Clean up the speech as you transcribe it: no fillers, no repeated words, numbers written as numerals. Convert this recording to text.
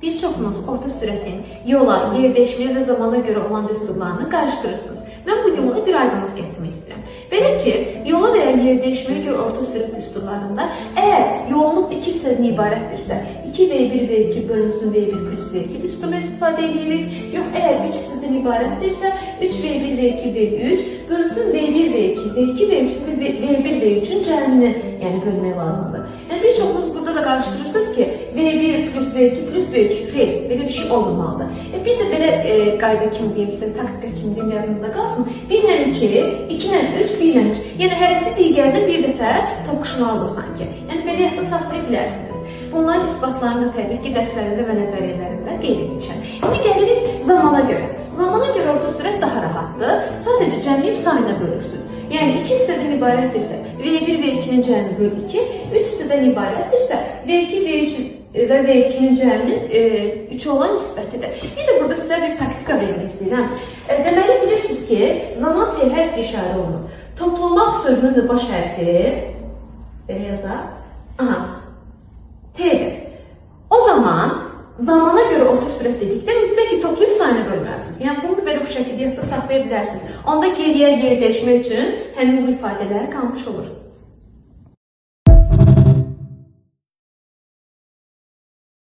Bir çoxunuz orta sürətin yola, yer dəyişməyə və zamana görə olan düsturlarını qarışdırırsınız. Mən bugün buna bir aydınlıq gətirmək istəyirəm. Belə ki, yola və ya yer dəyişməyə görə orta sürət düsturlarında əgər yolumuz iki hissədən ibarətdirsə, 2v1 v2 bölünsün v1 plus v2 düsturunu istifadə edirik. Yox, əgər 3 hissədən ibarətdirsə, 3v1 v2 v3 bölünsün v1 v2 v2 v3 v1 v3-ün cəmini bölmək lazımdır. Bir çoxunuz burada da qarışdırırsınız ki, v1 plus v2 plus v3 belə bir şey olmamalıdır. Bir də belə qayda kimi deyim sizə, taktika kimi deyim, yadınızda qalsın. 1 ilə 2, 2 ilə 3, 1 ilə 3. Yəni hərəsi digərindən bir dəfə toqquşmalıdır sanki. Yəni belə yaxda saxlaya bilərsiniz. Bunların isbatlarını da təbii ki, dərslərində və nəzəriyyələrində qeyd etmişəm. İndi gəlirik zamana görə. Zamana görə orta sürət daha rahatdır. Sadəcə cəmləyib sayına bölürsünüz. Yəni 2 hissədən ibarətdirsə, v1 v2-nin cəmi böl 2, 3 hissədən ibarətdirsə, v2 v3 və v2-nin cəminin 3 olan nisbətidir. Bir də burada sizə bir taktika vermək istəyirəm. Deməli, bilirsiniz ki, zaman T hərfi işarə olunur. Toplamaq sözünün də baş hərfi, belə yazaq, T'dir. O zaman, zamana görə orta sürət dedikdə mütləq ki, toplayıb sayına bölməlisiniz. Yəni, bunu da belə bu şəkildə yadda saxlaya bilərsiniz. Onda geriyə yer dəyişmək üçün həmin bu ifadələri qalmış olur.